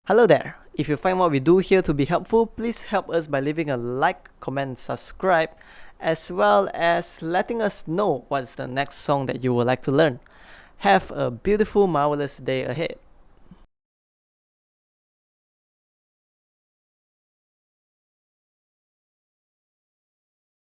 Hello there! If you find what we do here to be helpful, please help us by leaving a like, comment, subscribe, as well as letting us know what's the next song that you would like to learn. Have a beautiful, marvelous day ahead.